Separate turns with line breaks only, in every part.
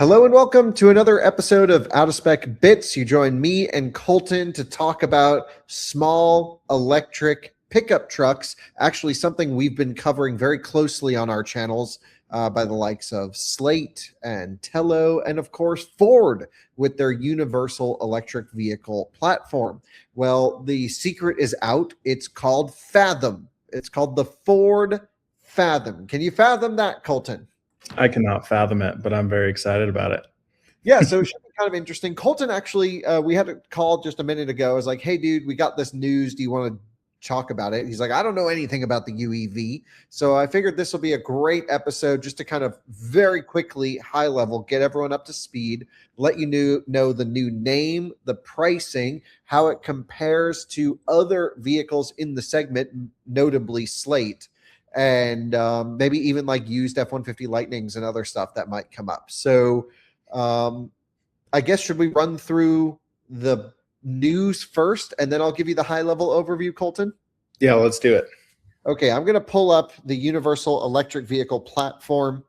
Hello and welcome to another episode of Out of Spec Bits. You join me and Coleton to talk about small electric pickup trucks, actually something we've been covering very closely on our channels by the likes of SLATE and Tello, and of course Ford with their universal electric vehicle platform. Well, the secret is out. It's called Fathom. It's called the Ford Fathom. Can you fathom that, Coleton?
I cannot fathom it, but I'm very excited about it.
Yeah, so it should be kind of interesting. Coleton actually, we had a call just a minute ago. I was like, hey, dude, we got this news. Do you want to talk about it? He's like, I don't know anything about the UEV. So I figured this will be a great episode just to kind of very quickly, high level, get everyone up to speed, let you know the new name, the pricing, how it compares to other vehicles in the segment, notably SLATE, and maybe even like used F-150 Lightnings and other stuff that might come up. So I guess, should we run through the news first and then I'll give you the high level overview, Coleton?
Yeah, let's do it.
Okay, I'm going to pull up the Universal Electric Vehicle Platform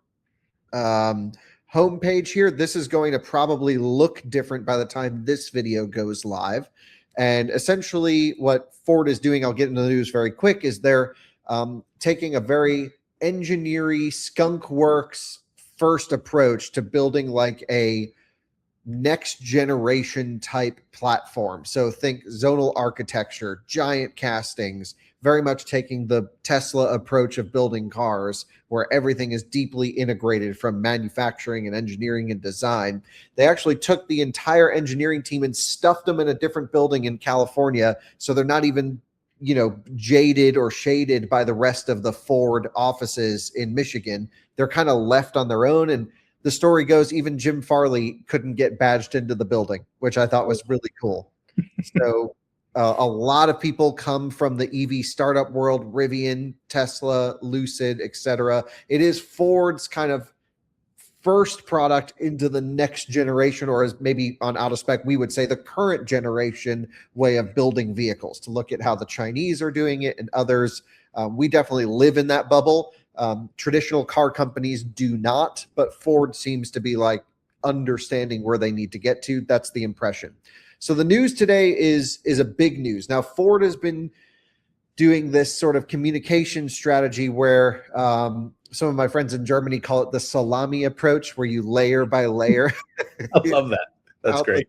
homepage here. This is going to probably look different by the time this video goes live. And essentially what Ford is doing, I'll get into the news very quick, is they're taking a very engineering skunk works first approach to building like a next generation type platform. So think zonal architecture, giant castings, very much taking the Tesla approach of building cars where everything is deeply integrated from manufacturing and engineering and design. They actually took the entire engineering team and stuffed them in a different building in California. So they're not even jaded or shaded by the rest of the Ford offices in Michigan. They're kind of left on their own. And the story goes, even Jim Farley couldn't get badged into the building, which I thought was really cool. So a lot of people come from the EV startup world, Rivian, Tesla, Lucid, etc. It is Ford's kind of first product into the next generation, or as maybe on Out of Spec, we would say the current generation way of building vehicles, to look at how the Chinese are doing it and others. We definitely live in that bubble. Traditional car companies do not, but Ford seems to be like understanding where they need to get to. That's the impression. So the news today is a big news. Now, Ford has been doing this sort of communication strategy where some of my friends in Germany call it the salami approach, where you layer by layer.
I love that. That's great.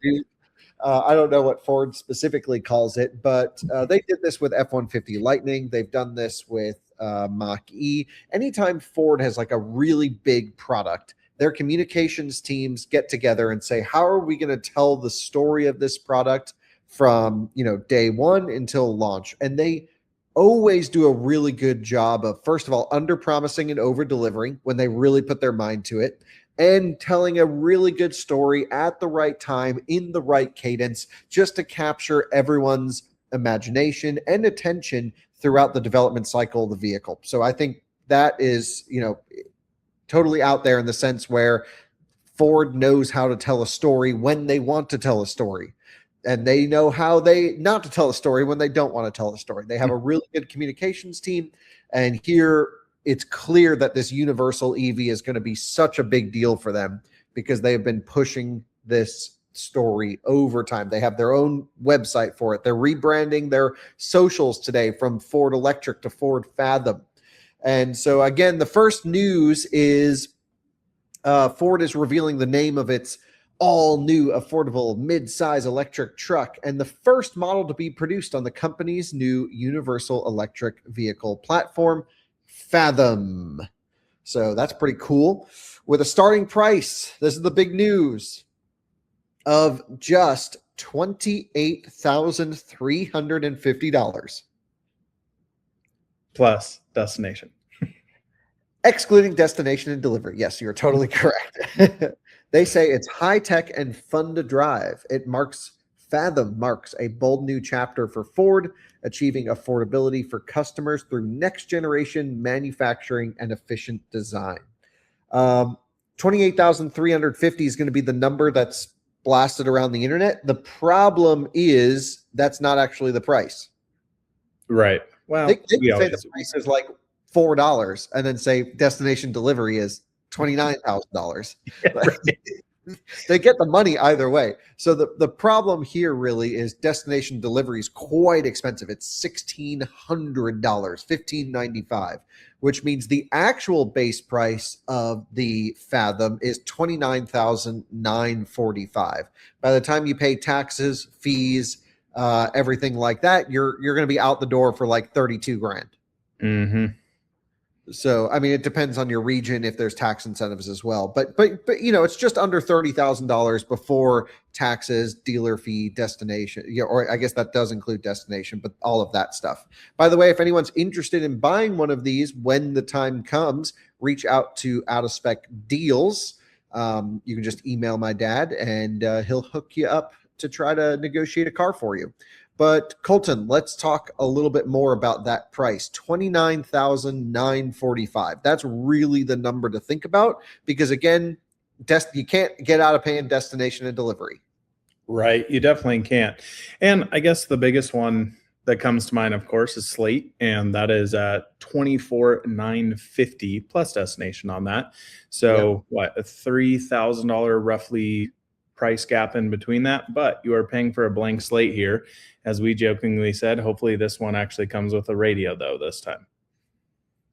I don't know what Ford specifically calls it, but they did this with F-150 Lightning. They've done this with Mach-E. Anytime Ford has like a really big product, their communications teams get together and say, how are we going to tell the story of this product from day one until launch? And they always do a really good job of, first of all, under promising and over delivering when they really put their mind to it, and telling a really good story at the right time in the right cadence, just to capture everyone's imagination and attention throughout the development cycle of the vehicle. So I think that is, totally out there in the sense where Ford knows how to tell a story when they want to tell a story. And they know how not to tell a story when they don't want to tell a story. They have a really good communications team. And here it's clear that this universal EV is going to be such a big deal for them because they have been pushing this story over time. They have their own website for it. They're rebranding their socials today from Ford Electric to Ford Fathom. And so again, the first news is Ford is revealing the name of its all-new affordable mid-size electric truck and the first model to be produced on the company's new universal electric vehicle platform, Fathom. So that's pretty cool. With a starting price, this is the big news, of just $28,350.
Plus destination.
Excluding destination and delivery. Yes, you're totally correct. They say it's high-tech and fun to drive. Fathom marks a bold new chapter for Ford, achieving affordability for customers through next-generation manufacturing and efficient design. 28,350 is going to be the number that's blasted around the internet. The problem is that's not actually the price.
Right. Well,
they say the price is like $4 and then say destination delivery is $29,000.
Yeah, right.
They get the money either way. So the problem here really is destination delivery is quite expensive. It's $1,600, $1,595, which means the actual base price of the Fathom is $29,945. By the time you pay taxes, fees, everything like that, you're going to be out the door for like 32 grand.
Mm-hmm.
So, I mean, it depends on your region if there's tax incentives as well. But it's just under $30,000 before taxes, dealer fee, destination. Or I guess that does include destination, but all of that stuff. By the way, if anyone's interested in buying one of these when the time comes, reach out to Out of Spec Deals. You can just email my dad, and he'll hook you up to try to negotiate a car for you. But Coleton, let's talk a little bit more about that price, $29,945. That's really the number to think about because, again, you can't get out of paying destination and delivery.
Right. You definitely can't. And I guess the biggest one that comes to mind, of course, is SLATE, and that is at $24,950 plus destination on that. So what, a $3,000 roughly price gap in between that, but you are paying for a blank slate here. As we jokingly said, hopefully this one actually comes with a radio though this time.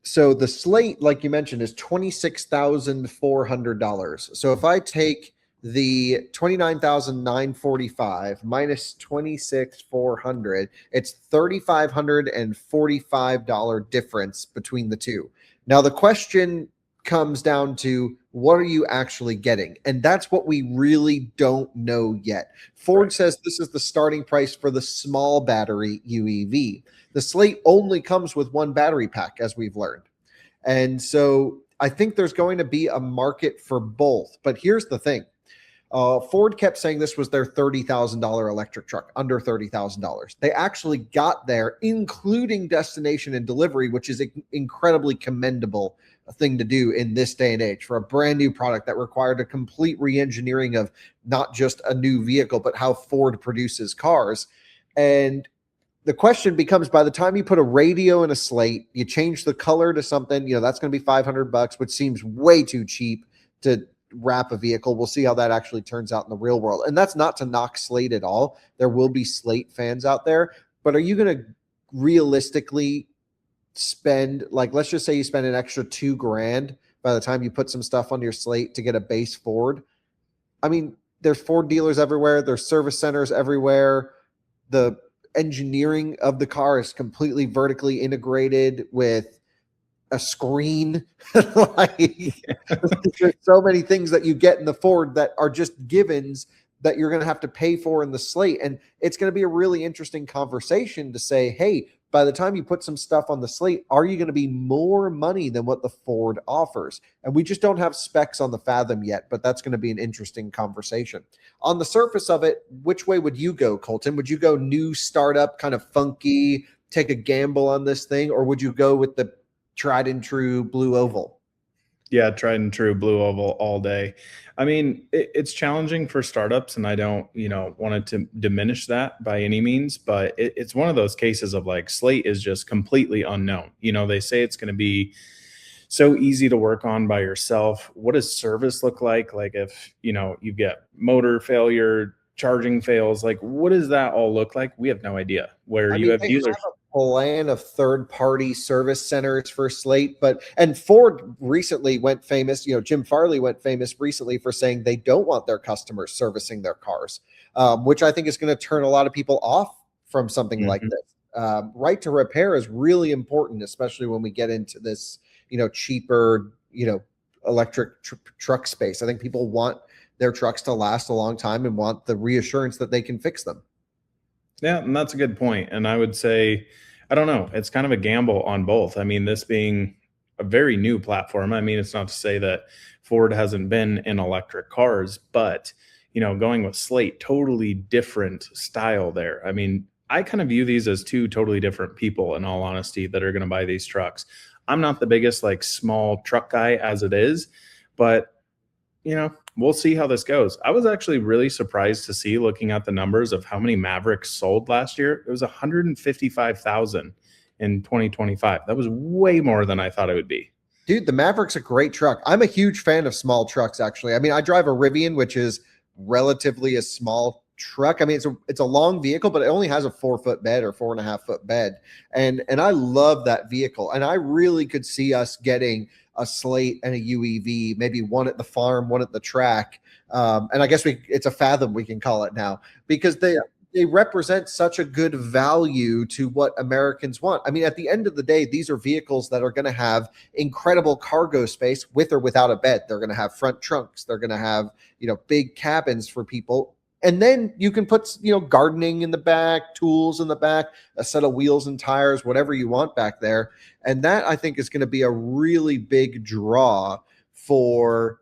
So the slate, like you mentioned, is $26,400. So if I take the $29,945 minus $26,400, it's $3,545 difference between the two. Now the question comes down to, what are you actually getting? And that's what we really don't know yet. Ford says this is the starting price for the small battery UEV. The Slate only comes with one battery pack, as we've learned. And so I think there's going to be a market for both. But here's the thing. Ford kept saying this was their $30,000 electric truck, under $30,000. They actually got there, including destination and delivery, which is incredibly commendable thing to do in this day and age for a brand new product that required a complete re-engineering of not just a new vehicle, but how Ford produces cars. And the question becomes, by the time you put a radio in a Slate, you change the color to something, that's going to be $500, which seems way too cheap to wrap a vehicle. We'll see how that actually turns out in the real world. And that's not to knock Slate at all. There will be Slate fans out there, but are you going to realistically spend, like, let's just say you spend an extra $2,000 by the time you put some stuff on your Slate to get a base Ford? I mean, there's Ford dealers everywhere. There's service centers everywhere. The engineering of the car is completely vertically integrated with a screen. There's so many things that you get in the Ford that are just givens that you're going to have to pay for in the Slate. And it's going to be a really interesting conversation to say, hey, by the time you put some stuff on the Slate, are you going to be more money than what the Ford offers? And we just don't have specs on the Fathom yet, but that's going to be an interesting conversation. On the surface of it, which way would you go, Coleton? Would you go new startup, kind of funky, take a gamble on this thing, or would you go with the tried and true blue oval?
Yeah, tried and true blue oval all day. I mean, it's challenging for startups, and I don't, want it to diminish that by any means, but it's one of those cases of like Slate is just completely unknown. They say it's going to be so easy to work on by yourself. What does service look like? Like if, you get motor failure, charging fails, like what does that all look like? We have no idea. Where you have dealers.
Plan of third-party service centers for Slate, and Ford recently went famous, Jim Farley went famous recently for saying they don't want their customers servicing their cars, which I think is going to turn a lot of people off from something like this. Right to repair is really important, especially when we get into this, cheaper, electric truck space. I think people want their trucks to last a long time and want the reassurance that they can fix them.
Yeah, and that's a good point. And I would say, I don't know, it's kind of a gamble on both. I mean, this being a very new platform, I mean, it's not to say that Ford hasn't been in electric cars, but, going with Slate, totally different style there. I mean, I kind of view these as two totally different people, in all honesty, that are going to buy these trucks. I'm not the biggest, small truck guy as it is, but, we'll see how this goes. I was actually really surprised to see, looking at the numbers of how many Mavericks sold last year. It was 155,000 in 2025. That was way more than I thought it would be.
Dude, the Maverick's a great truck. I'm a huge fan of small trucks, actually. I mean, I drive a Rivian, which is relatively a small truck. I mean, it's a long vehicle, but it only has a 4-foot bed or 4.5-foot bed. And I love that vehicle. And I really could see us getting a SLATE and a UEV, maybe one at the farm, one at the track. And I guess it's a Fathom, we can call it now, because they represent such a good value to what Americans want. I mean, at the end of the day, these are vehicles that are going to have incredible cargo space with or without a bed. They're going to have front trunks. They're going to have, big cabins for people. And then you can put, gardening in the back, tools in the back, a set of wheels and tires, whatever you want back there. And that, I think, is going to be a really big draw for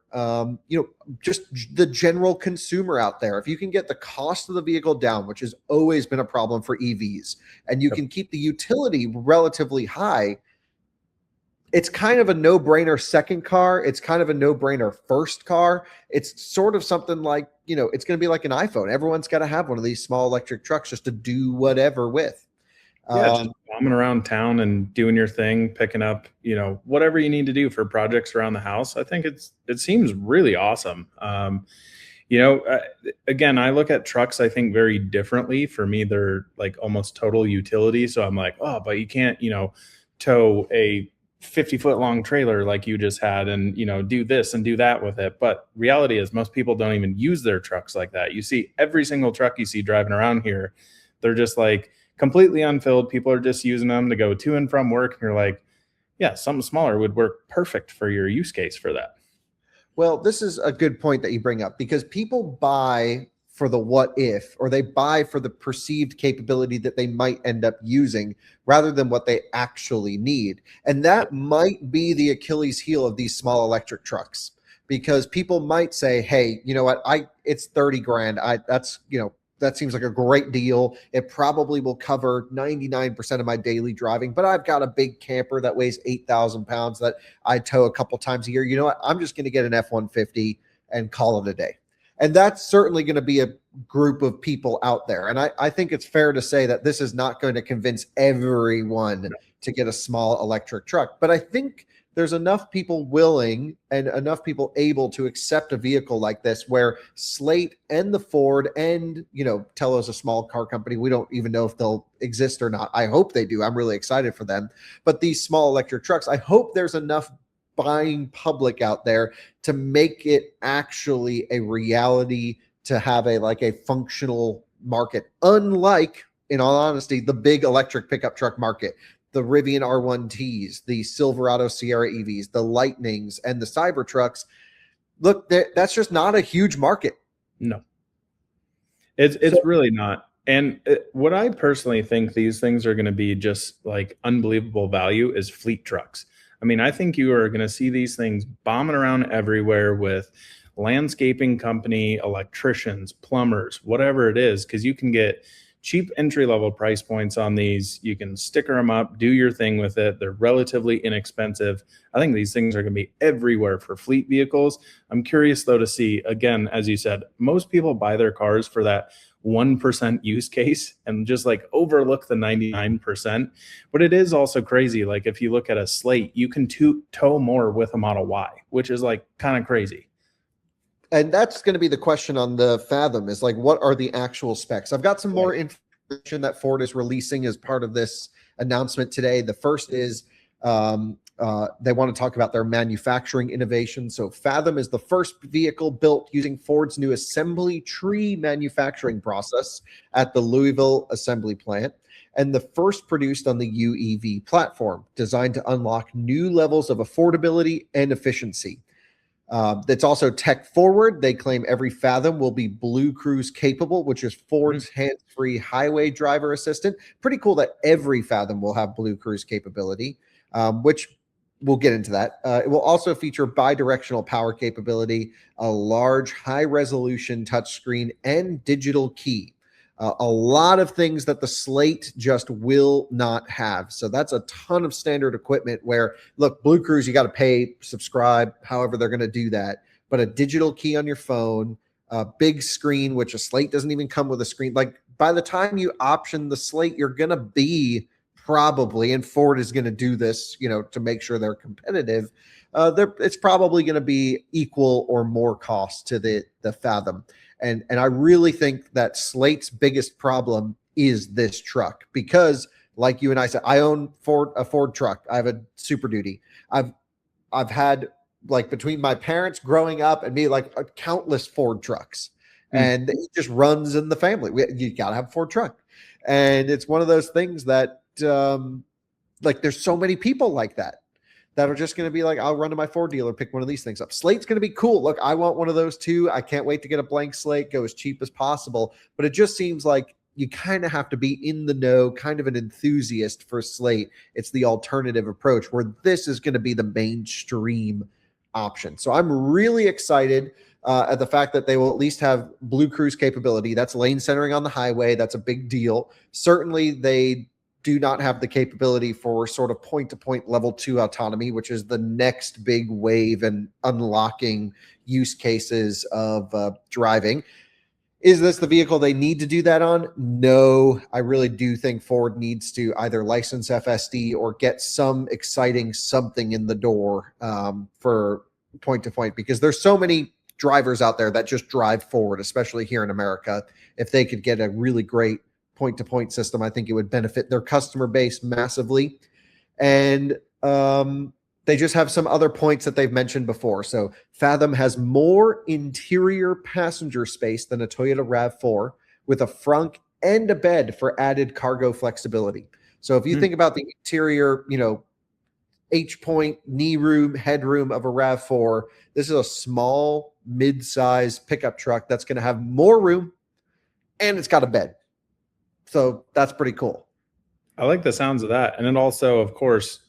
just the general consumer out there. If you can get the cost of the vehicle down, which has always been a problem for EVs, and you can keep the utility relatively high, it's kind of a no-brainer second car. It's kind of a no-brainer first car. It's sort of something like, it's going to be like an iPhone. Everyone's got to have one of these small electric trucks just to do whatever with.
Just bombing around town and doing your thing, picking up, whatever you need to do for projects around the house. I think it seems really awesome. Again, I look at trucks, I think, very differently. For me, they're like almost total utility. So I'm like, oh, but you can't, tow a 50-foot long trailer like you just had and, do this and do that with it. But reality is most people don't even use their trucks like that. You see every single truck you see driving around here, they're just like completely unfilled. People are just using them to go to and from work. And you're like, yeah, something smaller would work perfect for your use case for that.
Well, this is a good point that you bring up, because people buy for the what if, or they buy for the perceived capability that they might end up using rather than what they actually need. And that might be the Achilles heel of these small electric trucks, because people might say, hey, you know what, it's 30 grand. That seems like a great deal. It probably will cover 99% of my daily driving, but I've got a big camper that weighs 8,000 pounds that I tow a couple times a year. You know what? I'm just going to get an F-150 and call it a day. And that's certainly going to be a group of people out there. And I think it's fair to say that this is not going to convince everyone to get a small electric truck. But I think there's enough people willing and enough people able to accept a vehicle like this, where SLATE and the Ford and, Tello's a small car company. We don't even know if they'll exist or not. I hope they do. I'm really excited for them. But these small electric trucks, I hope there's enough buying public out there to make it actually a reality, to have a functional market, unlike, in all honesty, the big electric pickup truck market. The Rivian R1Ts, the Silverado Sierra EVs, the Lightnings, and the Cybertrucks. Look, that's just not a huge market.
No, it's really not. And what I personally think these things are going to be just like unbelievable value is fleet trucks. I mean, I think you are going to see these things bombing around everywhere with landscaping company, electricians, plumbers, whatever it is, because you can get cheap entry-level price points on these. You can sticker them up, do your thing with it. They're relatively inexpensive. I think these things are going to be everywhere for fleet vehicles. I'm curious, though, to see, again, as you said, most people buy their cars for that 1% use case and just overlook the 99%. But it is also crazy. Like if you look at a SLATE, you can tow more with a Model Y, which is kind of crazy.
And that's going to be the question on the Fathom, is what are the actual specs? I've got some more information that Ford is releasing as part of this announcement today. The first is they want to talk about their manufacturing innovation. So Fathom is the first vehicle built using Ford's new assembly tree manufacturing process at the Louisville assembly plant, and the first produced on the UEV platform, designed to unlock new levels of affordability and efficiency. That's also tech forward. They claim every Fathom will be Blue Cruise capable, which is Ford's hands-free highway driver assistant. Pretty cool that every Fathom will have Blue Cruise capability, which we'll get into that. It will also feature bidirectional power capability, a large high-resolution touchscreen, and digital key. A lot of things that the SLATE just will not have. So that's a ton of standard equipment where, look, Blue Cruise, you got to pay, subscribe, however they're going to do that. But a digital key on your phone, a big screen, which a SLATE doesn't even come with a screen. By the time you option the SLATE, you're going to be probably, and Ford is going to do this, to make sure they're competitive. It's probably going to be equal or more cost to the Fathom. And I really think that SLATE's biggest problem is this truck, because like you and I said, I own a Ford truck. I have a Super Duty. I've had, like, between my parents growing up and me, like, countless Ford trucks, and it just runs in the family. You got to have a Ford truck. And it's one of those things that, like, there's so many people like that are just going to be like, I'll run to my Ford dealer, pick one of these things up. SLATE's going to be cool. Look, I want one of those too. I can't wait to get a blank slate, go as cheap as possible. But it just seems like you kind of have to be in the know, kind of an enthusiast for SLATE. It's the alternative approach, where this is going to be the mainstream option. So I'm really excited at the fact that they will at least have Blue Cruise capability. That's lane centering on the highway. That's a big deal. Certainly they do not have the capability for sort of point-to-point level 2 autonomy, which is the next big wave and unlocking use cases of driving. Is this the vehicle they need to do that on? No, I really do think Ford needs to either license FSD or get some exciting something in the door for point-to-point, because there's so many drivers out there that just drive Ford, especially here in America. If they could get a really great point-to-point system, I think it would benefit their customer base massively. And they just have some other points that they've mentioned before. So Fathom has more interior passenger space than a Toyota RAV4, with a frunk and a bed for added cargo flexibility. So if you think about the interior, H-point, knee room, headroom of a RAV4, this is a small, mid-size pickup truck that's going to have more room, and it's got a bed. So that's pretty cool.
I like the sounds of that. And then also, of course,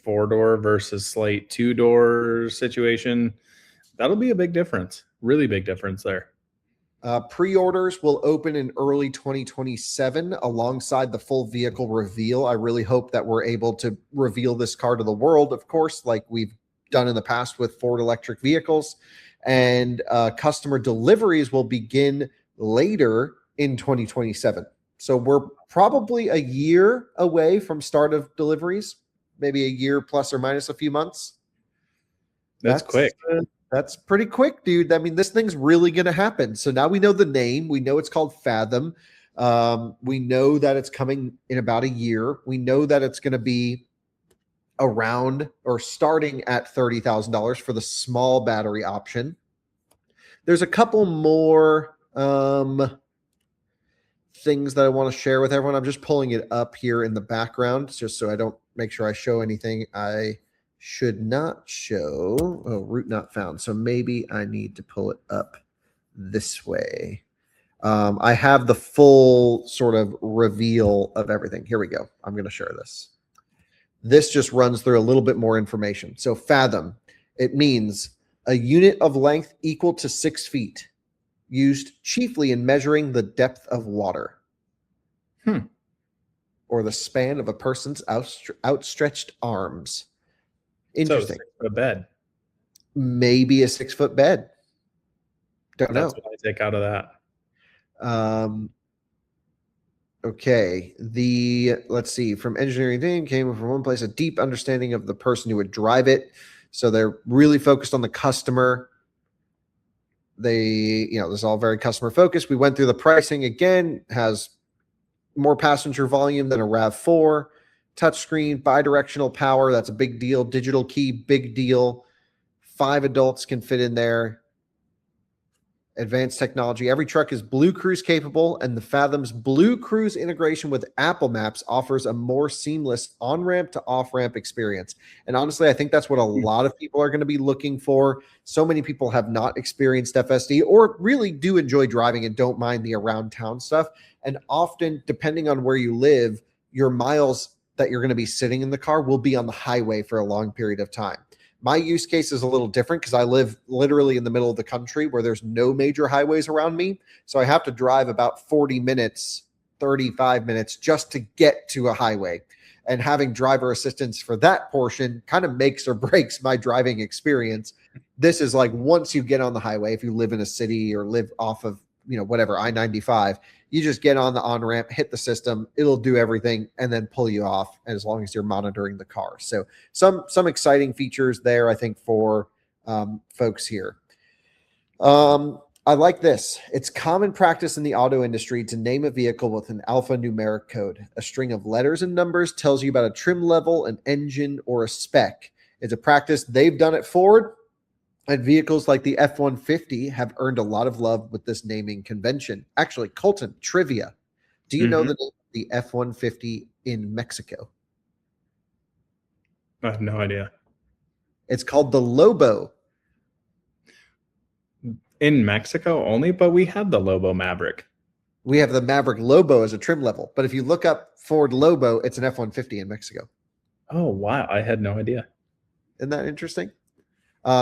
4-door versus SLATE 2-door situation. That'll be a big difference. Really big difference there.
Pre-orders will open in early 2027 alongside the full vehicle reveal. I really hope that we're able to reveal this car to the world, of course, like we've done in the past with Ford electric vehicles. And customer deliveries will begin later in 2027. So we're probably a year away from start of deliveries, maybe a year plus or minus a few months.
That's quick.
That's pretty quick, dude. I mean, this thing's really going to happen. So now we know the name. We know it's called Fathom. We know that it's coming in about a year. We know that it's going to be around or starting at $30,000 for the small battery option. There's a couple more things that I want to share with everyone. I'm just pulling it up here in the background just so I don't make sure I show anything I should not show. Oh, route not found. So maybe I need to pull it up this way. I have the full sort of reveal of everything. Here we go. I'm going to share this. This just runs through a little bit more information. So Fathom, it means a unit of length equal to 6 feet, used chiefly in measuring the depth of water or the span of a person's outstretched arms. Interesting.
So a bed.
Maybe a 6-foot bed. Don't know.
That's what I take out of that.
Okay. Let's see. From engineering team came from one place, a deep understanding of the person who would drive it. So they're really focused on the customer. This is all very customer focused. We went through the pricing again, has more passenger volume than a RAV4. Touchscreen, bidirectional power, that's a big deal. Digital key, big deal. 5 adults can fit in there. Advanced technology. Every truck is Blue Cruise capable, and the Fathom's Blue Cruise integration with Apple Maps offers a more seamless on-ramp to off-ramp experience. And honestly, I think that's what a lot of people are going to be looking for. So many people have not experienced FSD or really do enjoy driving and don't mind the around town stuff. And often, depending on where you live, your miles that you're going to be sitting in the car will be on the highway for a long period of time. My use case is a little different because I live literally in the middle of the country where there's no major highways around me. So I have to drive about 40 minutes, 35 minutes just to get to a highway. And having driver assistance for that portion kind of makes or breaks my driving experience. This is like once you get on the highway, if you live in a city or live off of whatever, I-95. You just get on the on-ramp, hit the system, it'll do everything, and then pull you off as long as you're monitoring the car. So some exciting features there, I think, for folks here. I like this. It's common practice in the auto industry to name a vehicle with an alphanumeric code. A string of letters and numbers tells you about a trim level, an engine, or a spec. It's a practice they've done at Ford, and vehicles like the F-150 have earned a lot of love with this naming convention. Actually, Coleton, trivia. Do you know the name of the F-150 in Mexico?
I have no idea.
It's called the Lobo.
In Mexico only, but we had the Lobo Maverick.
We have the Maverick Lobo as a trim level, but if you look up Ford Lobo, it's an F-150 in Mexico.
Oh, wow. I had no idea.
Isn't that interesting?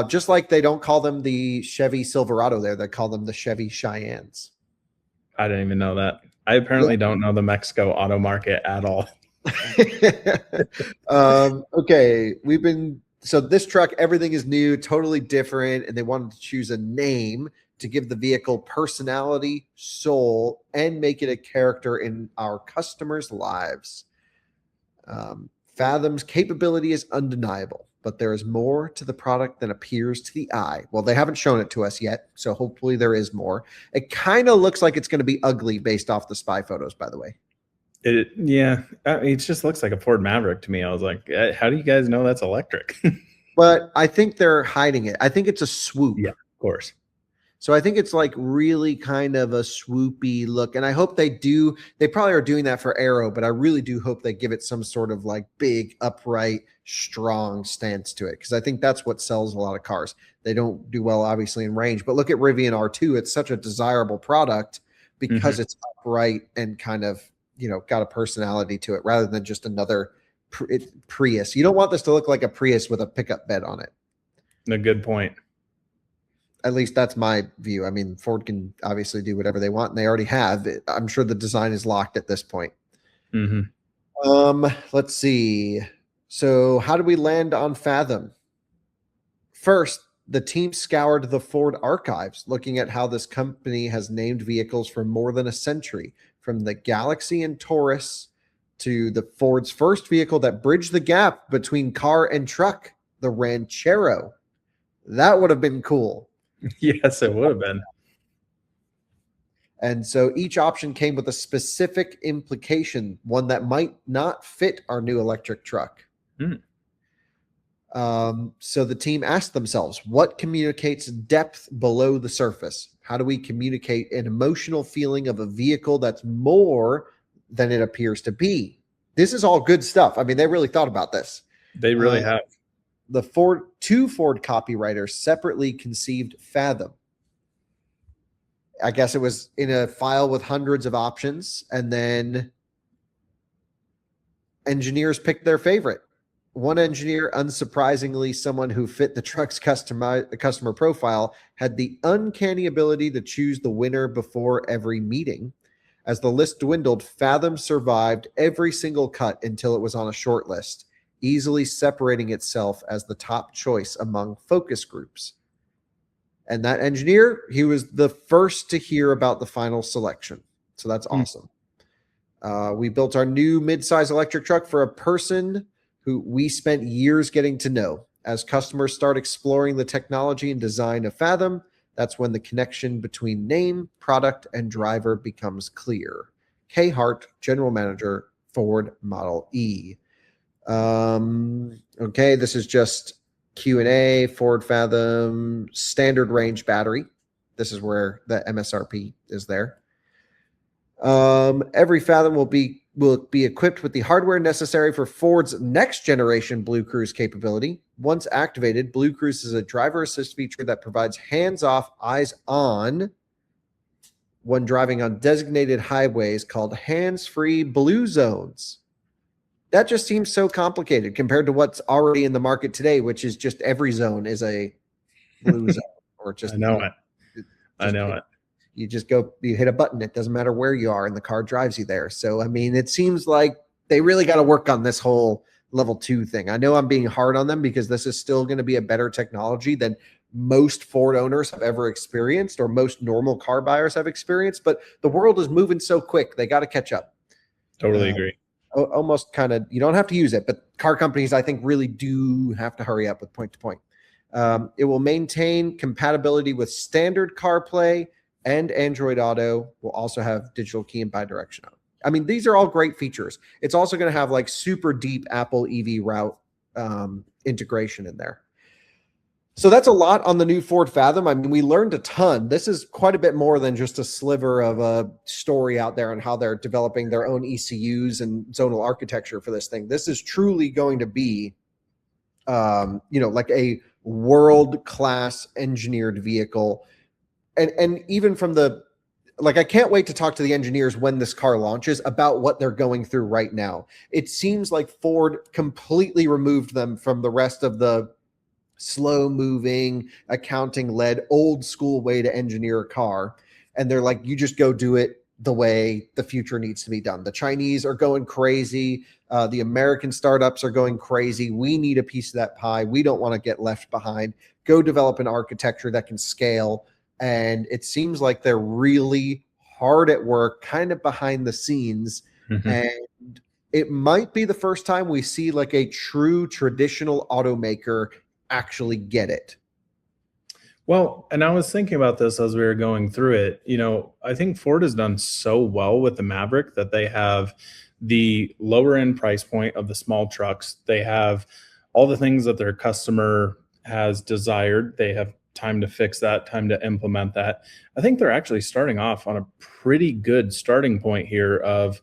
Just like they don't call them the Chevy Silverado there, they call them the Chevy Cheyennes.
I didn't even know that. I apparently don't know the Mexico auto market at all.
Okay, so this truck, everything is new, totally different, and they wanted to choose a name to give the vehicle personality, soul, and make it a character in our customers' lives. Fathom's capability is undeniable, but there is more to the product than appears to the eye. Well, they haven't shown it to us yet, so hopefully there is more. It kind of looks like it's going to be ugly based off the spy photos, by the way.
It just looks like a Ford Maverick to me. I was like, how do you guys know that's electric?
But I think they're hiding it. I think it's a swoop.
Yeah, of course.
So I think it's like really kind of a swoopy look. And I hope they probably are doing that for Aero, but I really do hope they give it some sort of like big, upright, strong stance to it. Because I think that's what sells a lot of cars. They don't do well, obviously, in range. But look at Rivian R2. It's such a desirable product because it's upright and kind of, got a personality to it rather than just another Prius. You don't want this to look like a Prius with a pickup bed on it.
A good point.
At least that's my view. I mean, Ford can obviously do whatever they want, and they already have. I'm sure the design is locked at this point. Let's see. So how do we land on Fathom? First, the team scoured the Ford archives, looking at how this company has named vehicles for more than a century, from the Galaxy and Taurus to the Ford's first vehicle that bridged the gap between car and truck, the Ranchero. That would have been cool.
Yes, it would have been.
And so each option came with a specific implication, one that might not fit our new electric truck. So the team asked themselves, what communicates depth below the surface? How do we communicate an emotional feeling of a vehicle that's more than it appears to be? This is all good stuff. I mean, they really thought about this.
They really have.
Two Ford copywriters separately conceived Fathom. I guess it was in a file with hundreds of options, and then engineers picked their favorite. One engineer, unsurprisingly, someone who fit the truck's customer profile, had the uncanny ability to choose the winner before every meeting. As the list dwindled, Fathom survived every single cut until it was on a short list, easily separating itself as the top choice among focus groups. And that engineer, he was the first to hear about the final selection. So that's awesome. We built our new midsize electric truck for a person who we spent years getting to know. As customers start exploring the technology and design of Fathom, that's when the connection between name, product, and driver becomes clear. Kay Hart, General Manager, Ford Model E. Okay, this is just Q&A, Ford Fathom, standard range battery. This is where the MSRP is there. Every Fathom will be equipped with the hardware necessary for Ford's next generation Blue Cruise capability. Once activated, Blue Cruise is a driver assist feature that provides hands-off, eyes-on when driving on designated highways called hands-free Blue Zones. That just seems so complicated compared to what's already in the market today, which is just every zone is a blue zone. Or just
I know it.
You just go, you hit a button. It doesn't matter where you are, and the car drives you there. So, I mean, it seems like they really got to work on this whole level 2 thing. I know I'm being hard on them because this is still going to be a better technology than most Ford owners have ever experienced, or most normal car buyers have experienced. But the world is moving so quick, they got to catch up.
Totally agree.
Almost kind of, you don't have to use it, but car companies, I think, really do have to hurry up with point to point. It will maintain compatibility with standard CarPlay, and Android Auto will also have digital key and bidirectional. I mean, these are all great features. It's also going to have like super deep Apple EV route integration in there. So that's a lot on the new Ford Fathom. I mean, we learned a ton. This is quite a bit more than just a sliver of a story out there on how they're developing their own ECUs and zonal architecture for this thing. This is truly going to be, like a world-class engineered vehicle. And even from the, I can't wait to talk to the engineers when this car launches about what they're going through right now. It seems like Ford completely removed them from the rest of the slow moving, accounting led, old school way to engineer a car. And they're like, you just go do it the way the future needs to be done. The Chinese are going crazy. The American startups are going crazy. We need a piece of that pie. We don't want to get left behind. Go develop an architecture that can scale. And it seems like they're really hard at work, kind of behind the scenes. Mm-hmm. And it might be the first time we see like a true traditional automaker actually get it.
Well, and I was thinking about this as we were going through it. I think Ford has done so well with the Maverick that they have the lower end price point of the small trucks. They have all the things that their customer has desired. They have time to fix that, time to implement that. I think they're actually starting off on a pretty good starting point here of,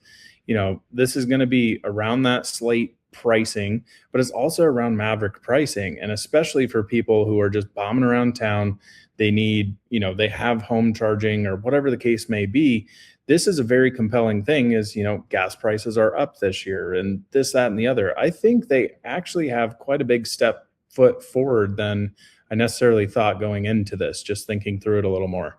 this is going to be around that SLATE pricing, but it's also around Maverick pricing. And especially for people who are just bombing around town, they need, they have home charging or whatever the case may be. This is a very compelling thing is, gas prices are up this year and this, that, and the other. I think they actually have quite a big foot forward than I necessarily thought going into this, just thinking through it a little more.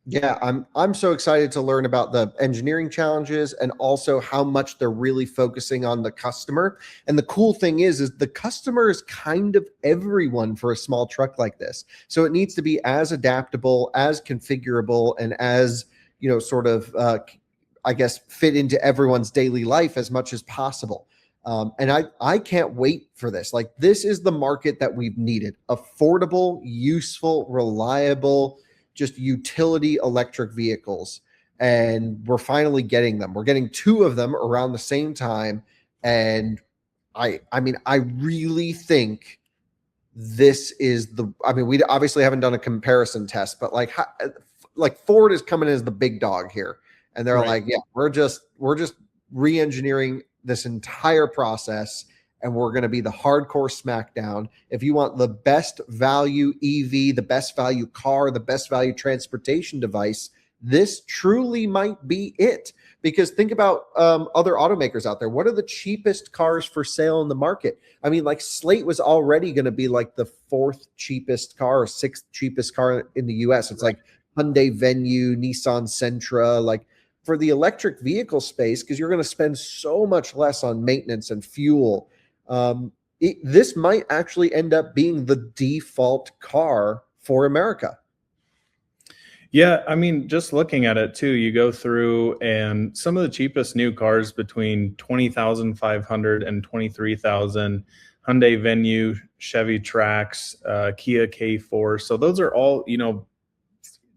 Yeah, I'm so excited to learn about the engineering challenges and also how much they're really focusing on the customer. And the cool thing is the customer is kind of everyone for a small truck like this. So it needs to be as adaptable, as configurable, and as, fit into everyone's daily life as much as possible. And I can't wait for this. Like, this is the market that we've needed. Affordable, useful, reliable, just utility electric vehicles. And we're finally getting them. We're getting two of them around the same time. And I really think this is we obviously haven't done a comparison test, but like Ford is coming in as the big dog here. And they're like, yeah, we're just re-engineering this entire process, and we're going to be the hardcore smackdown. If you want the best value EV, the best value car, the best value transportation device, this truly might be it. Because think about other automakers out there. What are the cheapest cars for sale in the market? I mean, like SLATE was already going to be like the fourth cheapest car or sixth cheapest car in the US. It's like Hyundai Venue, Nissan Sentra, like for the electric vehicle space, because you're going to spend so much less on maintenance and fuel. This might actually end up being the default car for America.
Yeah, I mean, just looking at it too, you go through and some of the cheapest new cars between $20,500 and $23,000, Hyundai Venue, Chevy Trax, Kia K4. So those are all,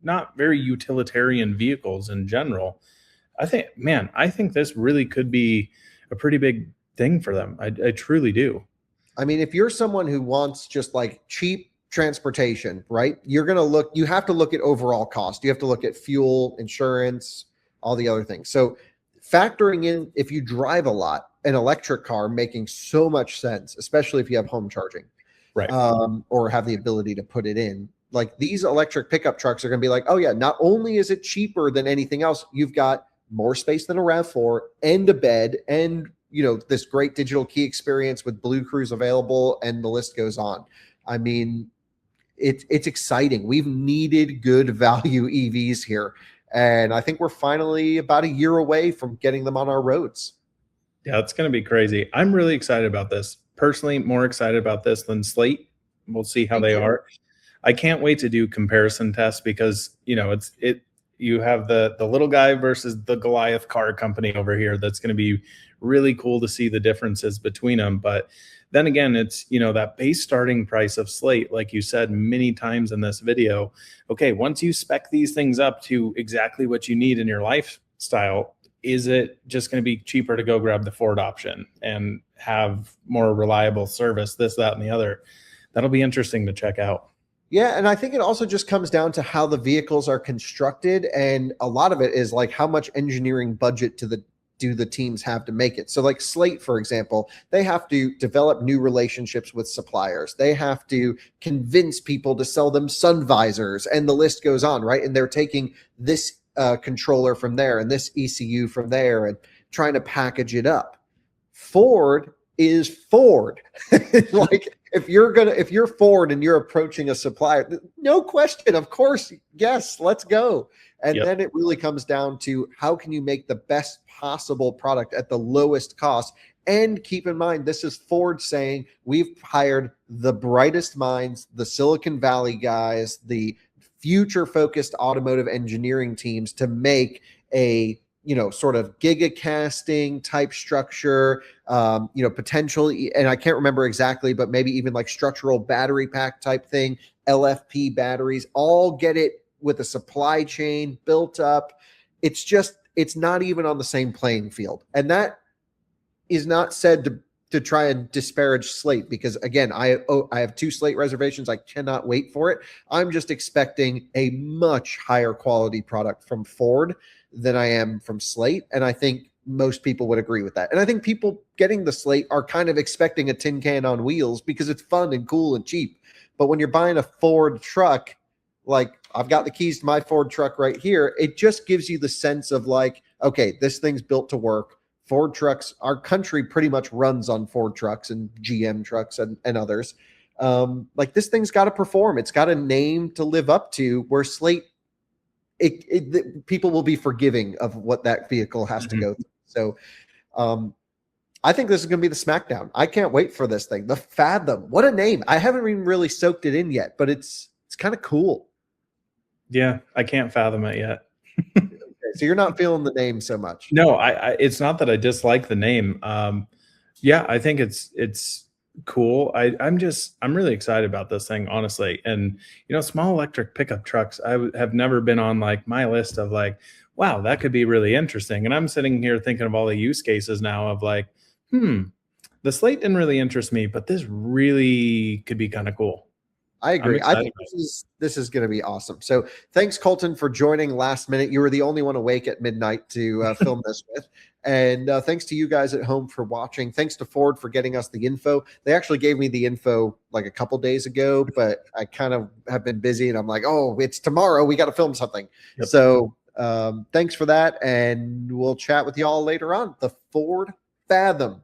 not very utilitarian vehicles in general. I think this really could be a pretty big thing for them. I truly do.
I mean, if you're someone who wants just like cheap transportation, right? You have to look at overall cost. You have to look at fuel, insurance, all the other things. So factoring in, if you drive a lot, an electric car making so much sense, especially if you have home charging,
right?
Or have the ability to put it in. Like, these electric pickup trucks are going to be like, oh yeah, not only is it cheaper than anything else, you've got more space than a RAV4 and a bed and, this great digital key experience with Blue Cruise available, and the list goes on. I mean, it's exciting. We've needed good value EVs here. And I think we're finally about a year away from getting them on our roads.
Yeah, it's going to be crazy. I'm really excited about this. Personally, more excited about this than SLATE. We'll see how they are. I can't wait to do comparison tests because, you know, you have the little guy versus the Goliath car company over here. That's going to be really cool to see the differences between them. But then again, it's, you know, that base starting price of SLATE, like you said many times in this video. Okay, once you spec these things up to exactly what you need in your lifestyle, is it just going to be cheaper to go grab the Ford option and have more reliable service, this, that, and the other? That'll be interesting to check out.
Yeah, and I think it also just comes down to how the vehicles are constructed, and a lot of it is like how much engineering budget do the teams have to make it. So like SLATE, for example, they have to develop new relationships with suppliers. They have to convince people to sell them sun visors, and the list goes on, right? And they're taking this controller from there and this ECU from there and trying to package it up. Ford is Ford. Like if you're Ford and you're approaching a supplier, no question, of course, yes, let's go. And then it really comes down to how can you make the best possible product at the lowest cost. And keep in mind, this is Ford saying we've hired the brightest minds, the Silicon Valley guys, the future focused automotive engineering teams to make a, you know, sort of gigacasting type structure, you know, potentially, and I can't remember exactly, but maybe even like structural battery pack type thing, LFP batteries, all get it with a supply chain built up. It's just, it's not even on the same playing field. And that is not said to try and disparage SLATE, because again, I have 2 SLATE reservations. I cannot wait for it. I'm just expecting a much higher quality product from Ford than I am from SLATE. And I think most people would agree with that. And I think people getting the SLATE are kind of expecting a tin can on wheels because it's fun and cool and cheap. But when you're buying a Ford truck, like I've got the keys to my Ford truck right here, it just gives you the sense of like, okay, this thing's built to work. Ford trucks, our country pretty much runs on Ford trucks and GM trucks and others. Like this thing's got to perform. It's got a name to live up to, where SLATE, people will be forgiving of what that vehicle has to go through. So I think this is going to be the smackdown. I can't wait for this thing. The Fathom. What a name. I haven't even really soaked it in yet, but it's kind of cool.
Yeah, I can't fathom it yet.
Okay, so you're not feeling the name so much.
No, it's not that I dislike the name. Yeah, I think it's cool. I'm really excited about this thing, honestly. And you know, small electric pickup trucks, have never been on like my list of like, wow, that could be really interesting. And I'm sitting here thinking of all the use cases now of like, the SLATE didn't really interest me, but this really could be kind of cool.
I agree. I think this is going to be awesome. So thanks, Coleton, for joining last minute. You were the only one awake at midnight to film this with. And thanks to you guys at home for watching. Thanks to Ford for getting us the info. They actually gave me the info like a couple days ago, but I kind of have been busy and I'm like, oh, it's tomorrow. We got to film something. Yep. So thanks for that. And we'll chat with y'all later on. The Ford Fathom.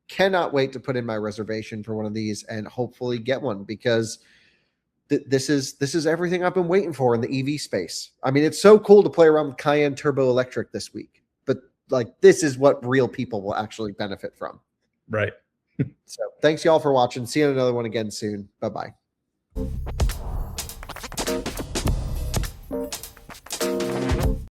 Cannot wait to put in my reservation for one of these and hopefully get one, because this is everything I've been waiting for in the EV space. I mean, it's so cool to play around with Cayenne Turbo Electric this week, but like this is what real people will actually benefit from.
Right.
So thanks y'all for watching. See you in another one again soon. Bye-bye.